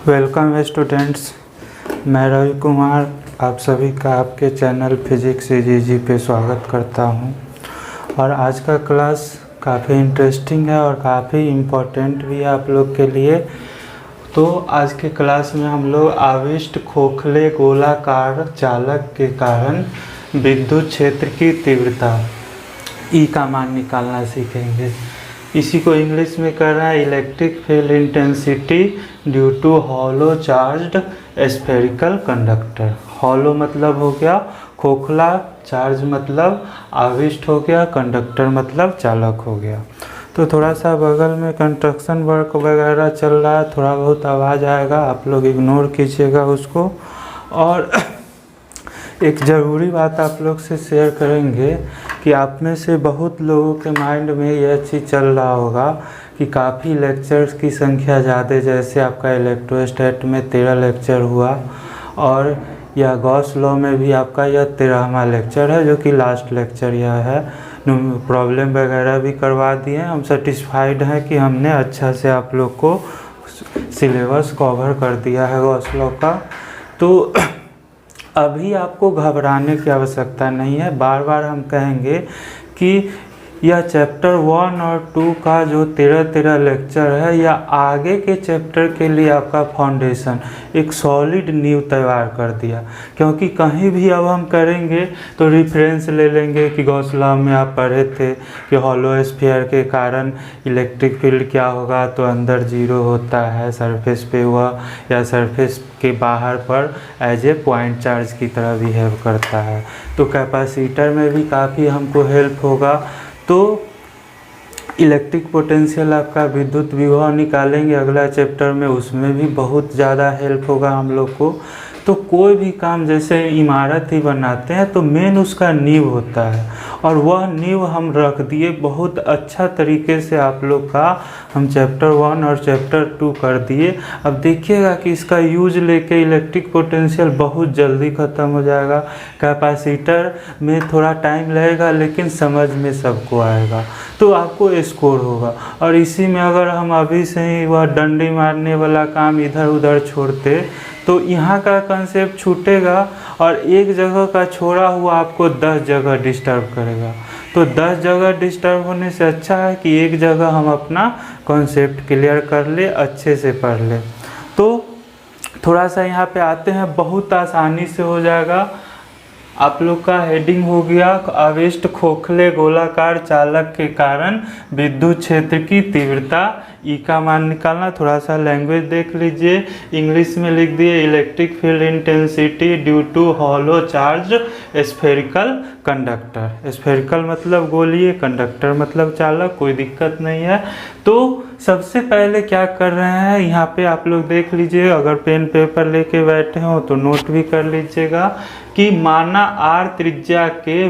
Welcome students, मैं रवि कुमार आप सभी का आपके चैनल फिजिक्स जी पे स्वागत करता हूं। और आज का क्लास काफ़ी इंटरेस्टिंग है और काफ़ी इम्पोर्टेंट भी है आप लोग के लिए। तो आज के क्लास में हम लोग आविष्ट खोखले गोलाकार चालक के कारण विद्युत क्षेत्र की तीव्रता ई का मान निकालना सीखेंगे। इसी को इंग्लिश में कर रहा है electric field intensity due to hollow charged spherical conductor. Hollow मतलब हो गया खोखला, चार्ज मतलब आविष्ट हो गया, कंडक्टर मतलब चालक हो गया। तो थोड़ा सा बगल में कंस्ट्रक्शन वर्क वगैरह चल रहा है, थोड़ा बहुत आवाज़ आएगा, आप लोग इग्नोर कीजिएगा उसको। और एक ज़रूरी बात आप लोग से शेयर करेंगे कि आप में से बहुत लोगों के माइंड में यह चीज़ चल रहा होगा कि काफ़ी लेक्चर्स की संख्या ज़्यादा, जैसे आपका इलेक्ट्रोस्टैट में 13 लेक्चर हुआ और या गॉस लॉ में भी आपका यह 13वां लेक्चर है, जो कि लास्ट लेक्चर यह है। प्रॉब्लम वगैरह भी करवा दिए हैं। हम सेटिस्फाइड हैं कि हमने अच्छा से आप लोग को सिलेबस कवर कर दिया है गॉस लॉ का। तो अभी आपको घबराने की आवश्यकता नहीं है। बार बार हम कहेंगे कि यह चैप्टर 1 और 2 का जो 13 लेक्चर है, या आगे के चैप्टर के लिए आपका फाउंडेशन एक सॉलिड नींव तैयार कर दिया। क्योंकि कहीं भी अब हम करेंगे तो रेफरेंस ले लेंगे कि गॉस लॉ में आप पढ़े थे कि हॉलो स्फीयर के कारण इलेक्ट्रिक फील्ड क्या होगा, तो अंदर जीरो होता है सरफेस पे हुआ, या सरफेस के बाहर पर एज ए पॉइंट चार्ज की तरह बिहेव करता है। तो कैपेसिटर में भी काफ़ी हमको हेल्प होगा। तो इलेक्ट्रिक पोटेंशियल आपका विद्युत विभव निकालेंगे अगला चैप्टर में, उसमें भी बहुत ज़्यादा हेल्प होगा हम लोग को। तो कोई भी काम जैसे इमारत ही बनाते हैं तो मेन उसका नींव होता है, और वह नींव हम रख दिए बहुत अच्छा तरीके से। आप लोग का हम चैप्टर 1 और चैप्टर 2 कर दिए। अब देखिएगा कि इसका यूज लेके इलेक्ट्रिक पोटेंशियल बहुत जल्दी ख़त्म हो जाएगा। कैपेसिटर में थोड़ा टाइम लगेगा लेकिन समझ में सबको आएगा, तो आपको स्कोर होगा। और इसी में अगर हम अभी से ही वह डंडी मारने वाला काम इधर उधर छोड़ते तो यहाँ का कंसेप्ट छूटेगा, और एक जगह का छोड़ा हुआ आपको 10 जगह डिस्टर्ब करेगा। तो 10 जगह डिस्टर्ब होने से अच्छा है कि एक जगह हम अपना कॉन्सेप्ट क्लियर कर ले, अच्छे से पढ़ ले। तो थोड़ा सा यहाँ पे आते हैं, बहुत आसानी से हो जाएगा। आप लोग का हेडिंग हो गया आविष्ट खोखले गोलाकार चालक के कारण विद्युत क्षेत्र की तीव्रता ई का मान निकालना। थोड़ा सा लैंग्वेज देख लीजिए, इंग्लिश में लिख दिए electric field intensity due to hollow charge spherical conductor. Spherical मतलब गोलीय, कंडक्टर मतलब चालक, कोई दिक्कत नहीं है। तो सबसे पहले क्या कर रहे हैं, यहाँ पे आप लोग देख लीजिए, अगर पेन पेपर लेके बैठे हो तो नोट भी कर लीजिएगा कि माना आर त्रिज्या के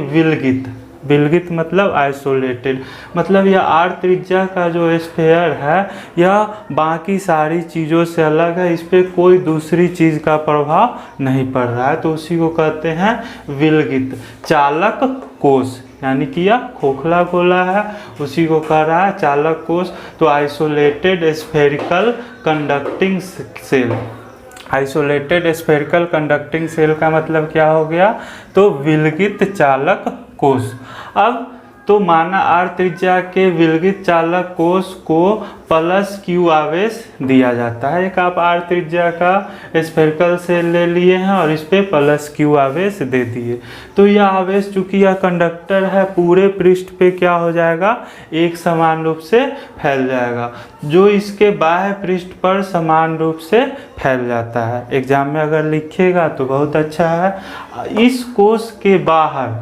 विलगित मतलब आइसोलेटेड, मतलब यह आर त्रिज्या का जो स्फीयर है यह बाकी सारी चीज़ों से अलग है, इस पर कोई दूसरी चीज़ का प्रभाव नहीं पड़ रहा है, तो उसी को कहते हैं विलगित। चालक कोष यानी कि यह खोखला गोला है, उसी को कह रहा है चालक कोष। तो isolated spherical conducting shell, isolated spherical conducting shell का मतलब क्या हो गया, तो विलगित चालक कोष। अब तो माना आर त्रिज्या के विलगित चालक कोष को +q आवेश दिया जाता है। एक आप आर त्रिज्या का स्फेरिकल सेल ले लिए हैं और इस पे +q आवेश दे दिए, तो यह आवेश चूंकि यह कंडक्टर है पूरे पृष्ठ पे क्या हो जाएगा, एक समान रूप से फैल जाएगा, जो इसके बाह्य पृष्ठ पर समान रूप से फैल जाता है। एग्जाम में अगर लिखिएगा तो बहुत अच्छा है। इस कोष के बाहर,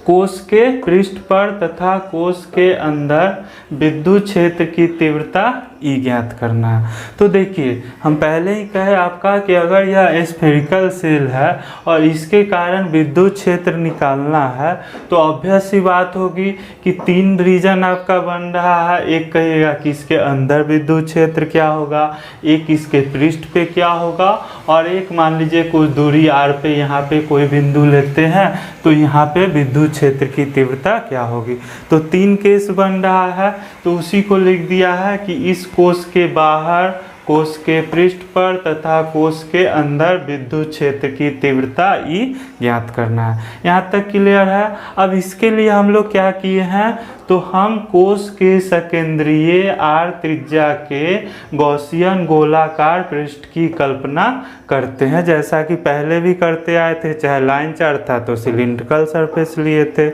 कोष के पृष्ठ पर तथा कोष के अंदर विद्युत क्षेत्र की तीव्रता ई ज्ञात करना है। तो देखिए हम पहले ही कहे आपका कि अगर यह स्फेरिकल सेल है और इसके कारण विद्युत क्षेत्र निकालना है, तो ऑब्वियस सी बात होगी कि 3 रीजन आपका बन रहा है। एक कहेगा कि इसके अंदर विद्युत क्षेत्र क्या होगा, एक इसके पृष्ठ पे क्या होगा, और एक मान लीजिए कुछ दूरी r पे यहाँ पे कोई बिंदु लेते हैं तो यहाँ पे विद्युत क्षेत्र की तीव्रता क्या होगी। तो 3 केस बन रहा है, तो उसी को लिख दिया है कि इस कोष के बाहर कोश के पृष्ठ पर तथा कोश के अंदर विद्युत क्षेत्र की तीव्रता E ज्ञात करना है। यहाँ तक क्लियर है। अब इसके लिए हम लोग क्या किए हैं, तो हम कोश के सकेंद्रीय R त्रिज्या के गॉसियन गोलाकार पृष्ठ की कल्पना करते हैं, जैसा कि पहले भी करते आए थे। चाहे लाइन चार्ट था तो सिलिंड्रिकल सरफेस लिए थे।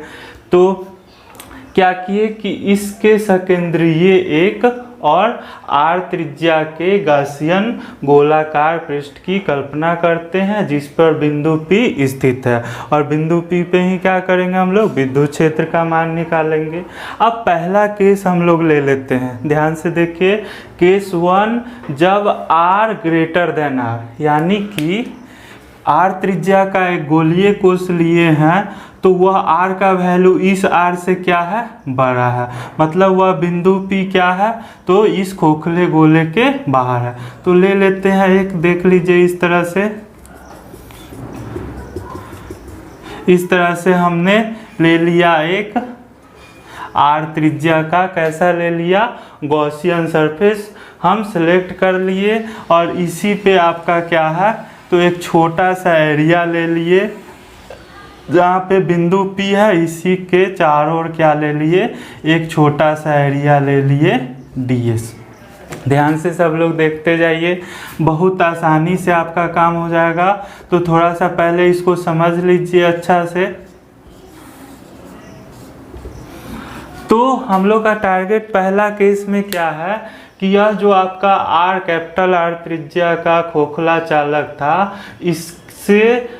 तो क्या किए कि इसके सकेंद्रीय एक और R त्रिज्या के गॉसियन गोलाकार पृष्ठ की कल्पना करते हैं, जिस पर बिंदु P स्थित है। और बिंदु P पे ही क्या करेंगे, हम लोग विद्युत क्षेत्र का मान निकालेंगे। अब पहला केस हम लोग ले लेते हैं, ध्यान से देखिए। केस 1, जब R ग्रेटर देन R, यानी कि R त्रिज्या का एक गोलीय कोश लिए हैं, तो वह R का वैल्यू इस R से क्या है, बड़ा है। मतलब वह बिंदु P क्या है, तो इस खोखले गोले के बाहर है। तो ले लेते हैं एक, देख लीजिए इस तरह से हमने ले लिया एक R त्रिज्या का, कैसा ले लिया, गॉसियन सरफेस हम सेलेक्ट कर लिए। और इसी पे आपका क्या है, तो एक छोटा सा एरिया ले लिए जहाँ पे बिंदु P है, इसी के चारों ओर क्या ले लिए, एक छोटा सा एरिया ले लिए ds। ध्यान से सब लोग देखते जाइए, बहुत आसानी से आपका काम हो जाएगा। तो थोड़ा सा पहले इसको समझ लीजिए अच्छा से। तो हम लोग का टारगेट पहला केस में क्या है कि यह जो आपका R कैपिटल R त्रिज्या का खोखला चालक था, इससे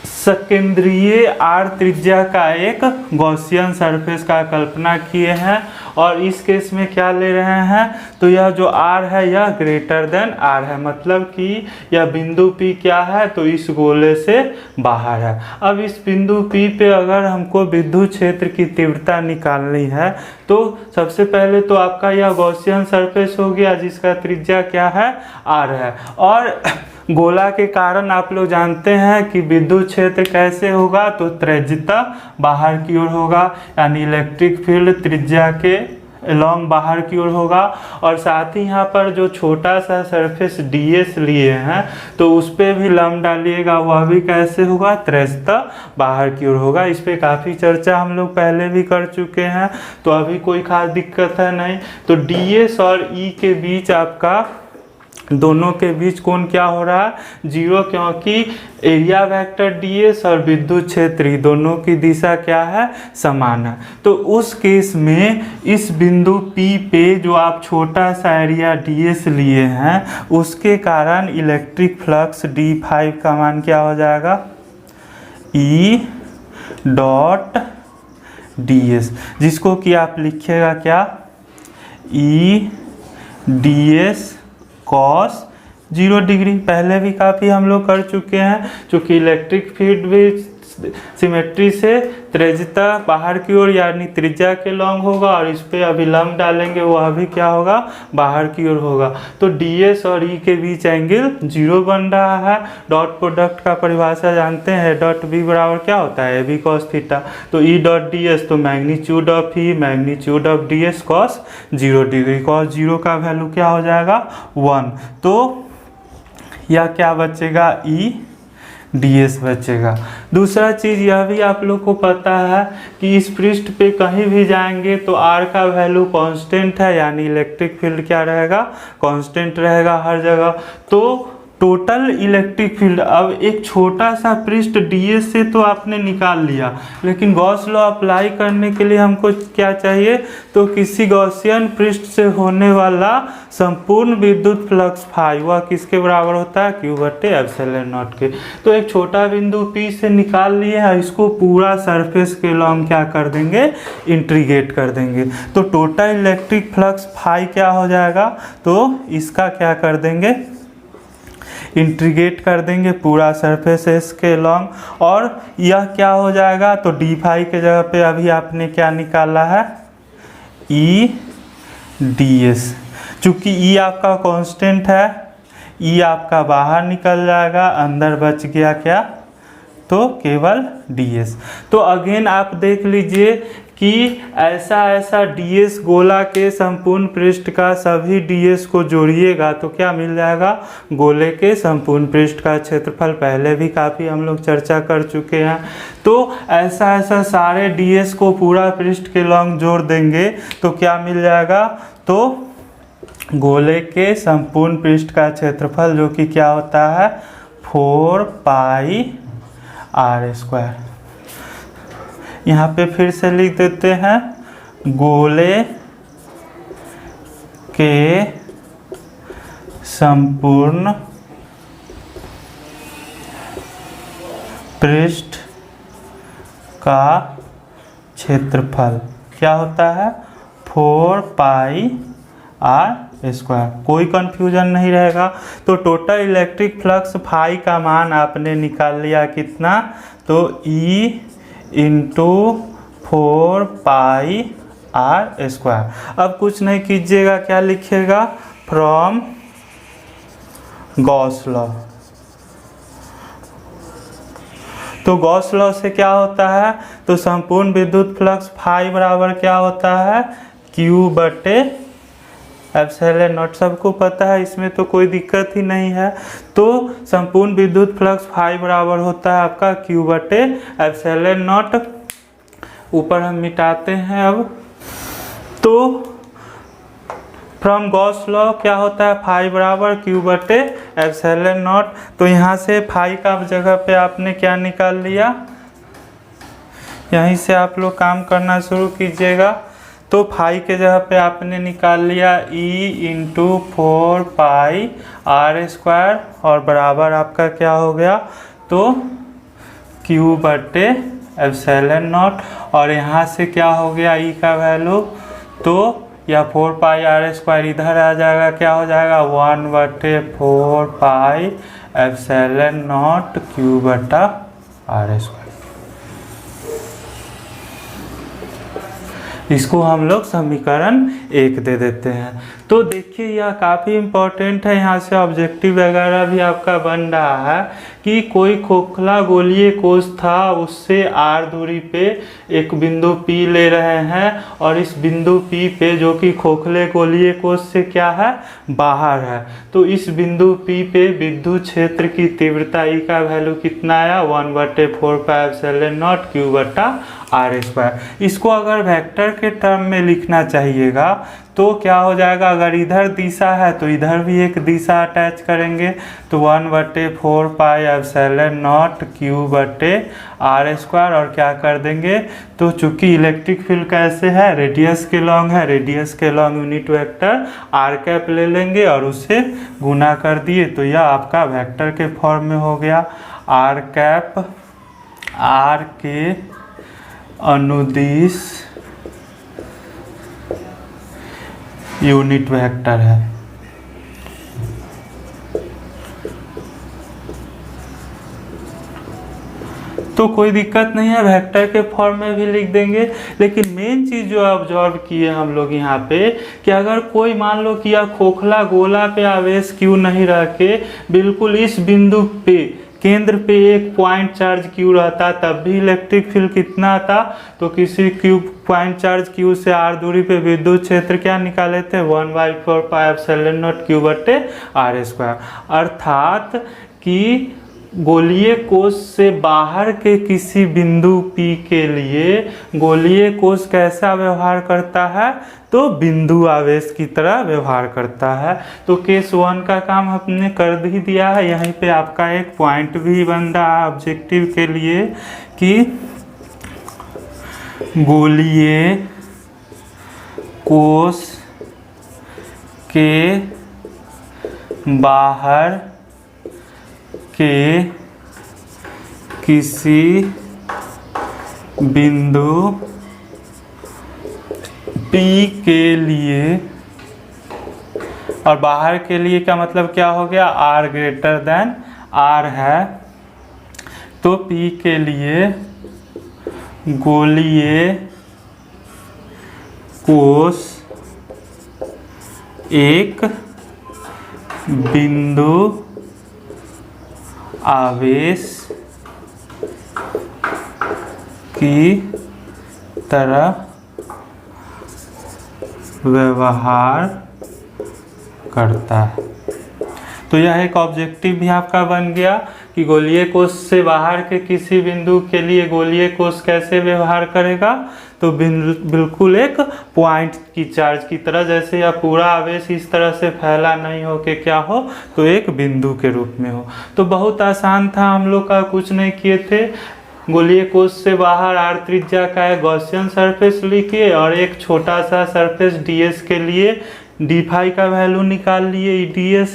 सकेंद्रीय R त्रिज्या का एक गॉसियन सरफेस का कल्पना किए हैं। और इस केस में क्या ले रहे हैं, तो यह जो R है यह ग्रेटर देन R है, मतलब कि यह बिंदु P क्या है, तो इस गोले से बाहर है। अब इस बिंदु P पे अगर हमको विद्युत क्षेत्र की तीव्रता निकालनी है, तो सबसे पहले तो आपका यह गॉसियन सरफेस हो गया, जिसका त्रिज्या क्या है, R है। और गोला के कारण आप लोग जानते हैं कि विद्युत क्षेत्र कैसे होगा, तो त्रिज्यता बाहर की ओर होगा, यानी इलेक्ट्रिक फील्ड त्रिज्या के अलॉन्ग बाहर की ओर होगा। और साथ ही यहाँ पर जो छोटा सा सरफेस ds लिए हैं, तो उस पर भी लंब डालिएगा, वह भी कैसे होगा, त्रिज्यता बाहर की ओर होगा। इस पे काफ़ी चर्चा हम लोग पहले भी कर चुके हैं, तो अभी कोई खास दिक्कत है नहीं। तो ds और E के बीच आपका दोनों के बीच कोण क्या हो रहा है, 0, क्योंकि एरिया वेक्टर ds और विद्युत क्षेत्र दोनों की दिशा क्या है, समान है। तो उस केस में इस बिंदु P पे जो आप छोटा सा एरिया ds लिए हैं, उसके कारण इलेक्ट्रिक फ्लक्स d5 का मान क्या हो जाएगा, E डॉट ds, जिसको कि आप लिखिएगा क्या, E ds cos 0 डिग्री। पहले भी काफ़ी हम लोग कर चुके हैं, चूँकि इलेक्ट्रिक फील्ड भी सिमेट्री से त्रिज्यता बाहर की ओर यानी त्रिज्या के लॉन्ग होगा, और इस पे अभी लंब डालेंगे, वह भी क्या होगा, बाहर की ओर होगा। तो ds और E के बीच एंगल 0 बन रहा है। डॉट प्रोडक्ट का परिभाषा जानते हैं, डॉट b बराबर क्या होता है, ab cos थीटा। तो E डॉट ds, तो magnitude of E magnitude of ds cos 0 degree. cos 0 का वैल्यू क्या हो जाएगा, 1। तो यह क्या बचेगा, E ds बचेगा। दूसरा चीज़ यह भी आप लोग को पता है कि इस पृष्ठ पे कहीं भी जाएंगे तो R का वैल्यू कांस्टेंट है, यानी इलेक्ट्रिक फील्ड क्या रहेगा, कांस्टेंट रहेगा हर जगह। तो टोटल इलेक्ट्रिक फील्ड, अब एक छोटा सा पृष्ठ ds से तो आपने निकाल लिया, लेकिन गॉस लॉ अप्लाई करने के लिए हमको क्या चाहिए, तो किसी गॉसियन पृष्ठ से होने वाला संपूर्ण विद्युत फ्लक्स फाई वह किसके बराबर होता है, Q/ε0 के। तो एक छोटा बिंदु P से निकाल लिए हैं, इसको पूरा सरफेस के लॉन्ग क्या कर देंगे, इंटीग्रेट कर देंगे। तो टोटल इलेक्ट्रिक फ्लक्स फाई क्या हो जाएगा, तो इसका क्या कर देंगे, इंटीग्रेट कर देंगे पूरा सरफेस एस के लॉन्ग, और यह क्या हो जाएगा, तो d5 के जगह पे अभी आपने क्या निकाला है, E ds। चूँकि E आपका कांस्टेंट है, E आपका बाहर निकल जाएगा, अंदर बच गया क्या, तो केवल ds। तो अगेन आप देख लीजिए कि ऐसा ऐसा ds गोला के संपूर्ण पृष्ठ का सभी ds को जोड़िएगा तो क्या मिल जाएगा, गोले के संपूर्ण पृष्ठ का क्षेत्रफल। पहले भी काफ़ी हम लोग चर्चा कर चुके हैं। तो ऐसा ऐसा सारे ds को पूरा पृष्ठ के लॉन्ग जोड़ देंगे तो क्या मिल जाएगा, तो गोले के संपूर्ण पृष्ठ का क्षेत्रफल जो कि क्या होता है 4πr²। यहाँ पे फिर से लिख देते हैं, गोले के संपूर्ण पृष्ठ का क्षेत्रफल क्या होता है 4πr²। कोई कंफ्यूजन नहीं रहेगा। तो टोटल इलेक्ट्रिक फ्लक्स फाई का मान आपने निकाल लिया कितना, तो E × 4πr²। अब कुछ नहीं कीजिएगा, क्या लिखिएगा, फ्रॉम गॉस लॉ। तो गॉस लॉ से क्या होता है, तो संपूर्ण विद्युत फ्लक्स फाई बराबर क्या होता है Q/ε0। सबको पता है, इसमें तो कोई दिक्कत ही नहीं है। तो संपूर्ण विद्युत फ्लक्स फाई बराबर होता है आपका Q/ε0। ऊपर हम मिटाते हैं अब। तो फ्रॉम गॉस लॉ क्या होता है, फाई बराबर Q/ε0। तो यहाँ से फाई का जगह पे आपने क्या निकाल लिया, यहीं से आप लोग काम करना शुरू कीजिएगा। तो फाई के जगह पे आपने निकाल लिया E × 4πr² और बराबर आपका क्या हो गया, तो Q/ε0। और यहाँ से क्या हो गया E का वैल्यू, तो या 4πr² इधर आ जाएगा, क्या हो जाएगा 1/4πε0 Q/r²। इसको हम लोग समीकरण 1 दे देते हैं। तो देखिए यह काफ़ी इम्पोर्टेंट है, यहाँ से ऑब्जेक्टिव वगैरह भी आपका बन रहा है कि कोई खोखला गोलीय कोश था, उससे r दूरी पे एक बिंदु P ले रहे हैं और इस बिंदु P पे जो कि खोखले गोलीय कोश से क्या है, बाहर है। तो इस बिंदु P पे विद्युत क्षेत्र की तीव्रता E का वैल्यू कितना आया 1/4πε0 Q/r²। इसको अगर वेक्टर के टर्म में लिखना चाहिएगा तो क्या हो जाएगा, अगर इधर दिशा है तो इधर भी एक दिशा अटैच करेंगे, तो 1/4πε0 Q/r² और क्या कर देंगे, तो चूंकि इलेक्ट्रिक फील्ड कैसे है, रेडियस के लॉन्ग है, रेडियस के लॉन्ग यूनिट वेक्टर r ले लेंगे और उससे गुना कर दिए, तो यह आपका वेक्टर के फॉर्म में हो गया। r के अनुदिश यूनिट वेक्टर है। तो कोई दिक्कत नहीं है, वेक्टर के फॉर्म में भी लिख देंगे। लेकिन मेन चीज़ जो ऑब्जर्व किए हम लोग यहाँ पे कि अगर कोई मान लो कि यह खोखला गोला पे आवेश Q नहीं रह के बिल्कुल इस बिंदु पे केंद्र पे एक पॉइंट चार्ज Q रहता, तब भी इलेक्ट्रिक फील्ड कितना आता, तो किसी पॉइंट चार्ज Q से r दूरी पे विद्युत क्षेत्र क्या निकाले थे 1/4πε0 Q/r²। अर्थात कि गोलीय कोश से बाहर के किसी बिंदु P के लिए गोलीय कोश कैसा व्यवहार करता है, तो बिंदु आवेश की तरह व्यवहार करता है। तो केस 1 का काम हमने कर ही दिया है। यहीं पे आपका एक पॉइंट भी बन रहा है ऑब्जेक्टिव के लिए कि गोलीय कोश के बाहर के किसी बिंदु P के लिए, और बाहर के लिए का मतलब क्या हो गया, r ग्रेटर देन r है, तो P के लिए गोलीय कोश एक बिंदु आवेश की तरह व्यवहार करता है। तो यह एक ऑब्जेक्टिव भी आपका बन गया कि गोलीय कोश से बाहर के किसी बिंदु के लिए गोलीय कोश कैसे व्यवहार करेगा। तो बिल्कुल एक पॉइंट की चार्ज की तरह, जैसे यह पूरा आवेश इस तरह से फैला नहीं हो कि क्या हो, तो एक बिंदु के रूप में हो। तो बहुत आसान था, हम लोग का कुछ नहीं किए थे। गोलीय कोश से बाहर r त्रिज्या का एक गॉसियन सरफेस लिखिए और एक छोटा सा सरफेस ds के लिए d फाई का वैल्यू निकाल लिए ds,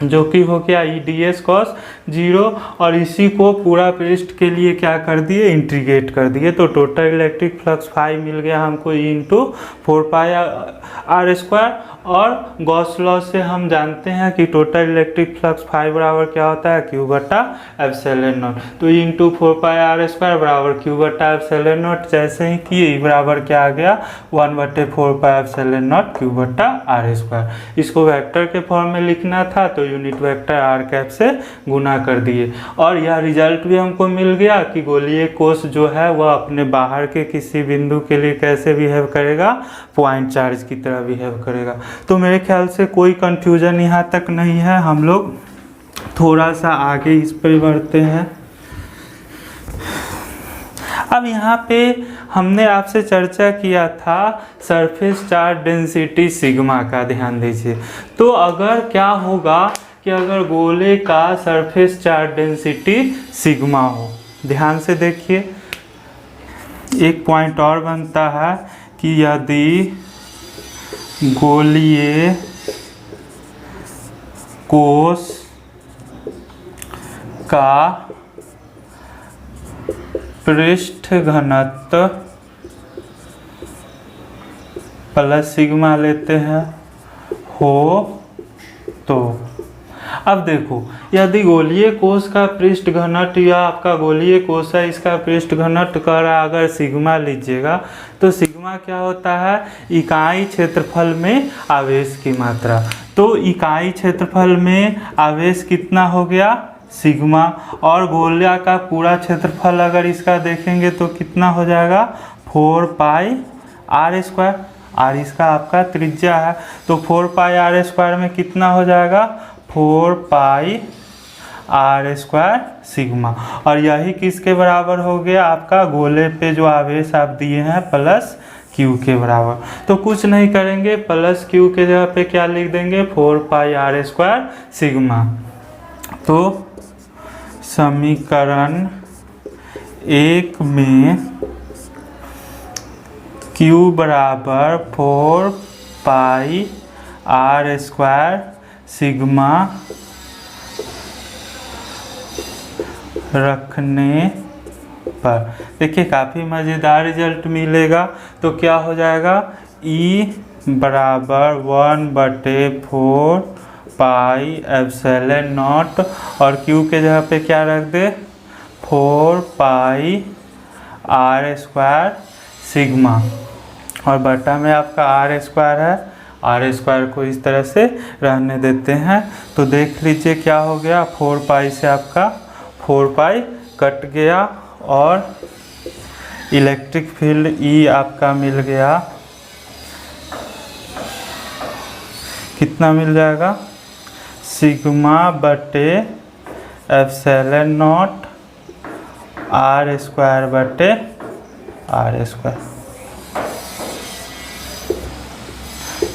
जो कि हो गया ds cos 0, और इसी को पूरा पृष्ठ के लिए क्या कर दिए, इंटीग्रेट कर दिए। तो टोटल इलेक्ट्रिक फ्लक्स फाई मिल गया हमको E इंटू 4πr²। और गॉस लॉ से हम जानते हैं कि टोटल इलेक्ट्रिक फ्लक्स फाई बराबर क्या होता है, Q बटा एप्सिलॉन नॉट। तो E इंटू 4πr² बराबर Q बटा एप्सिलॉन नॉट, जैसे ही किए E बराबर क्या आ गया, 1/4π Q बटा r²। इसको वेक्टर के फॉर्म में लिखना था तो यूनिट वेक्टर r कैप से गुना कर दिए। और यह रिजल्ट भी हमको मिल गया कि गोलीय कोश जो है वह अपने बाहर के किसी बिंदु के लिए कैसे बिहेव करेगा, पॉइंट चार्ज की तरह बिहेव करेगा। तो मेरे ख्याल से कोई कंफ्यूजन यहाँ तक नहीं है। हम लोग थोड़ा सा आगे इस पर बढ़ते हैं। अब यहाँ पे हमने आपसे चर्चा किया था सरफेस चार्ज डेंसिटी सिग्मा का, ध्यान दीजिए। तो अगर क्या होगा कि अगर गोले का सरफेस चार्ज डेंसिटी सिग्मा हो, ध्यान से देखिए, एक पॉइंट और बनता है कि यदि गोलीय कोश का पृष्ठ घनत्व प्लस सिग्मा लेते हैं हो, तो अब देखो, यदि गोलीय कोश का पृष्ठ घनत्व, या आपका गोलीय कोश है इसका पृष्ठ घनत्व कर रहा, अगर सिग्मा लीजिएगा तो सिग्मा क्या होता है, इकाई क्षेत्रफल में आवेश की मात्रा। तो इकाई क्षेत्रफल में आवेश कितना हो गया, सिग्मा, और गोला का पूरा क्षेत्रफल अगर इसका देखेंगे तो कितना हो जाएगा, 4πr²। r इसका आपका त्रिज्या है, तो 4πr² में कितना हो जाएगा, 4πr² सिग्मा। और यही किसके बराबर हो गया, आपका गोले पे जो आवेश आप दिए हैं प्लस Q के बराबर। तो कुछ नहीं करेंगे, प्लस Q के जगह पे क्या लिख देंगे, 4πr² सिग्मा। तो समीकरण 1 में Q बराबर 4πr² सिग्मा रखने पर देखिए काफ़ी मज़ेदार रिजल्ट मिलेगा। तो क्या हो जाएगा, E बराबर 1/4πε0, और Q के जगह पे क्या रख दे, 4πr² सिग्मा, और बटा में आपका r² है, r² को इस तरह से रहने देते हैं। तो देख लीजिए क्या हो गया, 4π से आपका 4π कट गया, और इलेक्ट्रिक फील्ड E आपका मिल गया, कितना मिल जाएगा, सिग्मा बटे एप्सिलॉन नॉट r² बटे r²।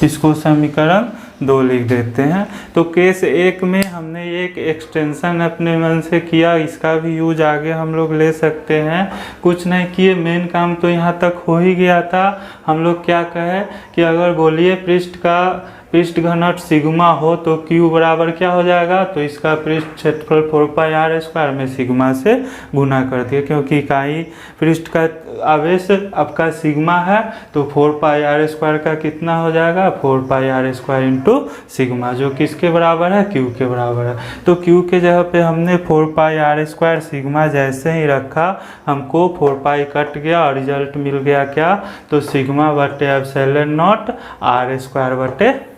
इसको समीकरण 2 लिख देते हैं। तो केस 1 में हमने एक एक्सटेंशन अपने मन से किया, इसका भी यूज आगे हम लोग ले सकते हैं। कुछ नहीं किए, मेन काम तो यहाँ तक हो ही गया था। हम लोग क्या कहे कि अगर गोलीय पृष्ठ का पृष्ठ घनत्व सिग्मा हो तो Q बराबर क्या हो जाएगा, तो इसका पृष्ठ क्षेत्रफल 4πr² में सिग्मा से गुना कर दिए, क्योंकि इकाई पृष्ठ का आवेश आपका सिग्मा है। तो 4πr² का कितना हो जाएगा, 4πr² इंटू सिग्मा, जो किसके बराबर है, Q के बराबर है। तो Q के जगह पे हमने 4πr² सिग्मा जैसे ही रखा, हमको 4π कट गया और रिजल्ट मिल गया क्या, तो सिग्मा बटे एप्सिलॉन नॉट r² बटे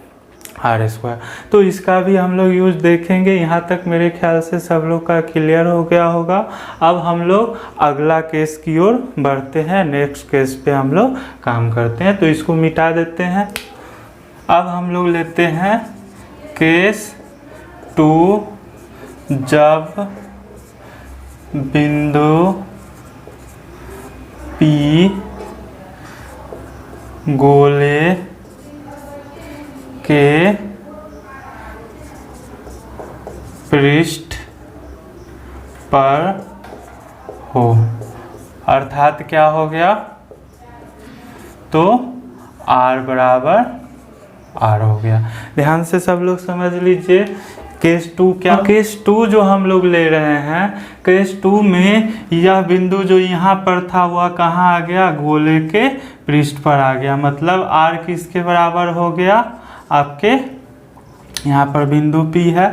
आर स्क्वायर। तो इसका भी हम लोग यूज देखेंगे। यहाँ तक मेरे ख्याल से सब लोग का क्लियर हो गया होगा। अब हम लोग अगला केस की ओर बढ़ते हैं, नेक्स्ट केस पे हम लोग काम करते हैं। तो इसको मिटा देते हैं। अब हम लोग लेते हैं केस 2, जब बिंदु P गोले के पृष्ठ पर हो, अर्थात क्या हो गया, तो r बराबर r हो गया। ध्यान से सब लोग समझ लीजिए। केस 2 क्या, केस 2 जो हम लोग ले रहे हैं, केस 2 में यह बिंदु जो यहाँ पर था वह कहाँ आ गया, गोले के पृष्ठ पर आ गया। मतलब r किसके बराबर हो गया, आपके यहाँ पर बिंदु P है,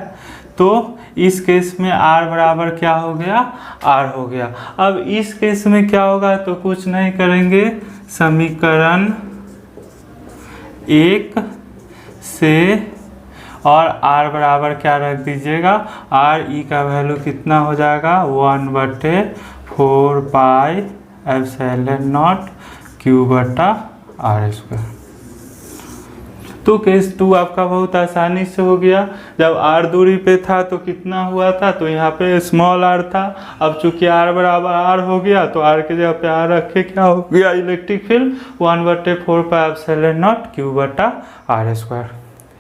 तो इस केस में r बराबर क्या हो गया, r हो गया। अब इस केस में क्या होगा, तो कुछ नहीं करेंगे, समीकरण 1 से और r बराबर क्या रख दीजिएगा, r e का वैल्यू कितना हो जाएगा, 1/4 पाई एप्सिलॉन नॉट q बटा r स्क्वायर। तो केस 2 आपका बहुत आसानी से हो गया। जब r दूरी पे था तो कितना हुआ था, तो यहाँ पे स्मॉल r था। अब चूंकि r बराबर r हो गया, तो r के जगह पे r रखे क्या हो गया, electric field 1/4 pi epsilon not q बटा r स्क्वायर।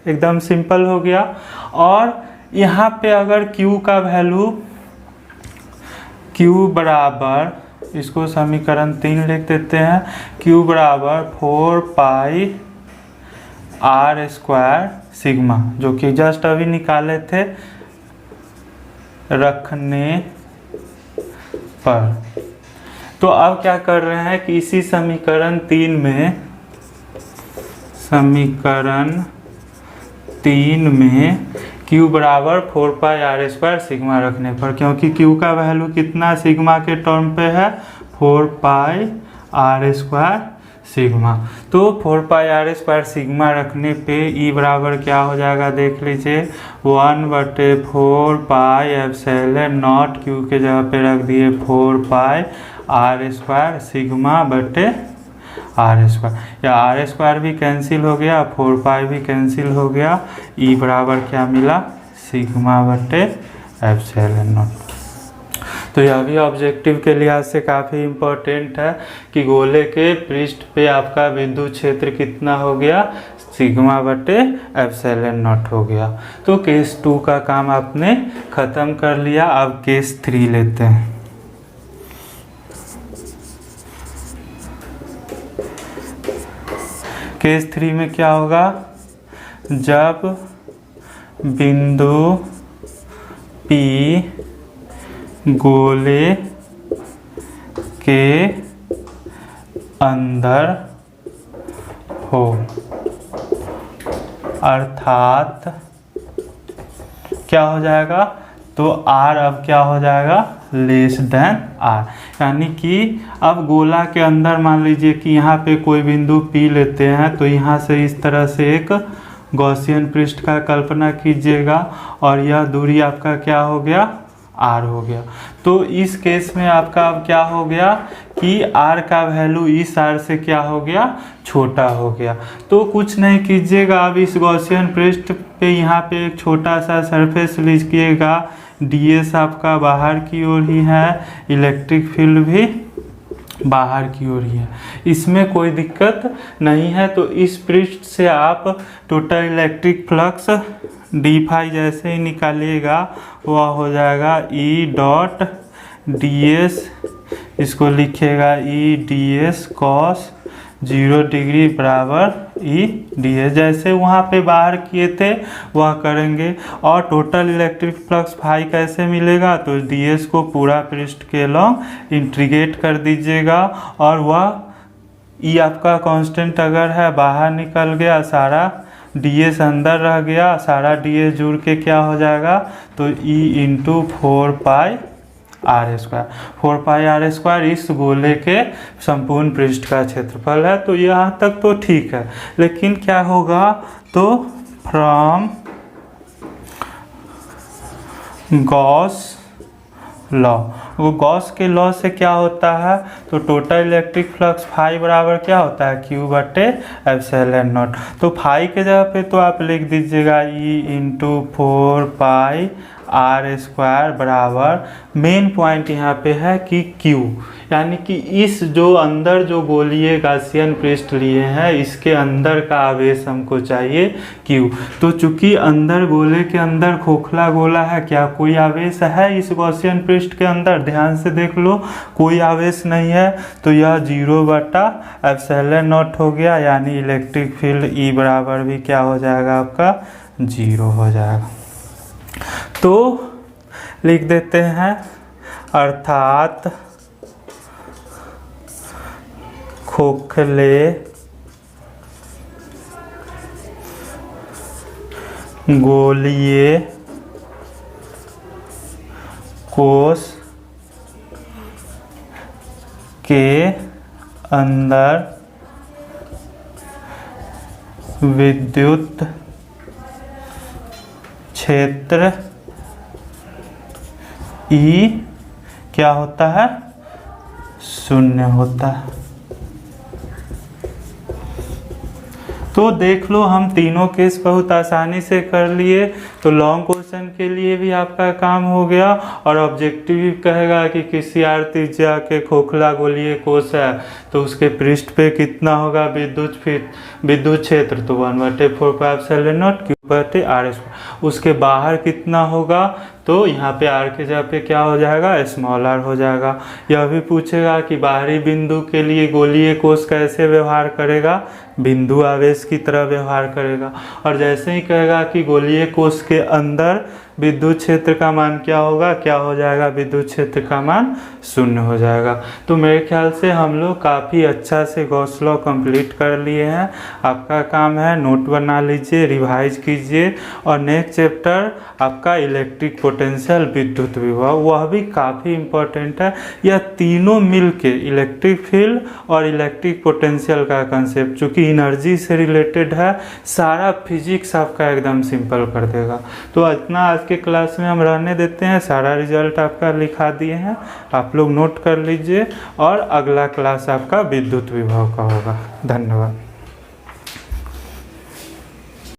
एकदम सिंपल हो गया। और यहाँ पे अगर q का वैल्यू, q बराबर, इसको समीकरण 3 लिख देते हैं, q बराबर 4 पाई r स्क्वायर सिग्मा, जो कि जस्ट अभी निकाले थे, रखने पर। तो अब क्या कर रहे हैं कि इसी समीकरण 3 में, समीकरण 3 में q बराबर 4 पाई r स्क्वायर सिग्मा रखने पर, क्योंकि q का वैल्यू कितना सिग्मा के टर्म पे है, 4 पाई r स्क्वायर सिग्मा। तो 4 पाई r स्क्वायर सिग्मा रखने पे E बराबर क्या हो जाएगा, देख लीजिए, 1/4 पाई एप्सिलॉन नॉट, q के जगह पे रख दिए 4 पाई r स्क्वायर सिग्मा बटे r स्क्वायर। या r स्क्वायर भी कैंसिल हो गया, 4 पाई भी कैंसिल हो गया। E बराबर क्या मिला, सिग्मा बटे एप्सिलॉन नॉट। तो यह भी ऑब्जेक्टिव के लिहाज से काफ़ी इम्पोर्टेंट है कि गोले के पृष्ठ पे आपका बिंदु क्षेत्र कितना हो गया, सिग्मा बटे एप्सिलॉन नॉट हो गया। तो केस 2 का काम आपने ख़त्म कर लिया। अब केस 3 लेते हैं। केस 3 में क्या होगा, जब बिंदु P गोले के अंदर हो, अर्थात क्या हो जाएगा, तो r अब क्या हो जाएगा, लेस देन r। यानी कि अब गोला के अंदर मान लीजिए कि यहाँ पे कोई बिंदु P लेते हैं, तो यहाँ से इस तरह से एक गॉसियन पृष्ठ का कल्पना कीजिएगा, और यह दूरी आपका क्या हो गया, r हो गया। तो इस केस में आपका अब क्या हो गया कि r का वैल्यू इस r से क्या हो गया, छोटा हो गया। तो कुछ नहीं कीजिएगा, अब इस गॉसियन पृष्ठ पे यहाँ पे एक छोटा सा सरफेस लीजिएगा, ds आपका बाहर की ओर ही है, इलेक्ट्रिक फील्ड भी बाहर की ओर ही है, इसमें कोई दिक्कत नहीं है। तो इस पृष्ठ से आप total electric flux d phi जैसे ही निकालिएगा, वह हो जाएगा E डॉट ds, इसको लिखिएगा E ds cos 0 डिग्री बराबर E ds, जैसे वहाँ पे बाहर किए थे वह करेंगे। और टोटल इलेक्ट्रिक फ्लक्स फाई कैसे मिलेगा, तो ds को पूरा पृष्ठ के लॉन्ग इंटीग्रेट कर दीजिएगा, और वह E आपका कांस्टेंट अगर है बाहर निकल गया, सारा ds अंदर रह गया, सारा ds जुड़ के क्या हो जाएगा, तो E इंटू 4 पाई r स्क्वायर। 4 पाई r स्क्वायर इस गोले के संपूर्ण पृष्ठ का क्षेत्रफल है। तो यहाँ तक तो ठीक है, लेकिन क्या होगा, तो फ्रॉम गॉस लॉ। वो गॉस के लॉ से क्या होता है, तो टोटल इलेक्ट्रिक फ्लक्स फाई बराबर क्या होता है, क्यू बटे एप्सिलॉन नॉट। तो फाई के जगह पे तो आप लिख दीजिएगा E into 4 pi R square बराबर, मेन पॉइंट यहाँ पे है कि क्यू, यानी कि इस जो अंदर जो गोलीय गाउसियन पृष्ठ लिए हैं इसके अंदर का आवेश हमको चाहिए क्यू। तो चूंकि अंदर गोले के अंदर खोखला गोला है, क्या कोई आवेश है इस गाउसियन पृष्ठ के अंदर, ध्यान से देख लो कोई आवेश नहीं है, तो यह 0 बटा एप्सिलॉन नॉट हो गया, यानी इलेक्ट्रिक फील्ड ई बराबर भी क्या हो जाएगा आपका 0 हो जाएगा। तो लिख देते हैं, अर्थात खोखले गोलीय कोश के अंदर विद्युत क्षेत्र ई क्या होता है, 0 होता है। तो देख लो हम तीनों केस बहुत आसानी से कर लिए। तो लॉन्ग क्वेश्चन के लिए भी आपका काम हो गया, और ऑब्जेक्टिव कहेगा कि किसी त्रिज्या के खोखला गोलीय कोश है तो उसके पृष्ठ पे कितना होगा विद्युत क्षेत्र, तो 1/4 पाई एप्सिलॉन नॉट क्यू बटे आर स्क्वायर। उसके बाहर कितना होगा, तो यहाँ पे आर के जगह पे क्या हो जाएगा, स्मॉल आर हो जाएगा। यह भी पूछेगा कि बाहरी बिंदु के लिए गोलीय कोश कैसे व्यवहार करेगा, बिंदु आवेश की तरह व्यवहार करेगा। और जैसे ही कहेगा कि गोलीय कोश के अंदर विद्युत क्षेत्र का मान क्या होगा, क्या हो जाएगा, विद्युत क्षेत्र का मान 0 हो जाएगा। तो मेरे ख्याल से हम लोग काफ़ी अच्छा से गॉस लॉ कंप्लीट कर लिए हैं। आपका काम है नोट बना लीजिए, रिवाइज कीजिए, और नेक्स्ट चैप्टर आपका इलेक्ट्रिक पोटेंशियल विद्युत विभव, वह भी काफ़ी इम्पोर्टेंट है। यह तीनों मिलके इलेक्ट्रिक फील्ड और इलेक्ट्रिक पोटेंशियल का कंसेप्ट, चूँकि एनर्जी से रिलेटेड है, सारा फिजिक्स आपका एकदम सिंपल कर देगा। तो इतना आज के क्लास में हम रहने देते हैं, सारा रिजल्ट आपका लिखा दिए हैं, आप लोग नोट कर लीजिए, और अगला क्लास आपका विद्युत विभव का होगा। धन्यवाद।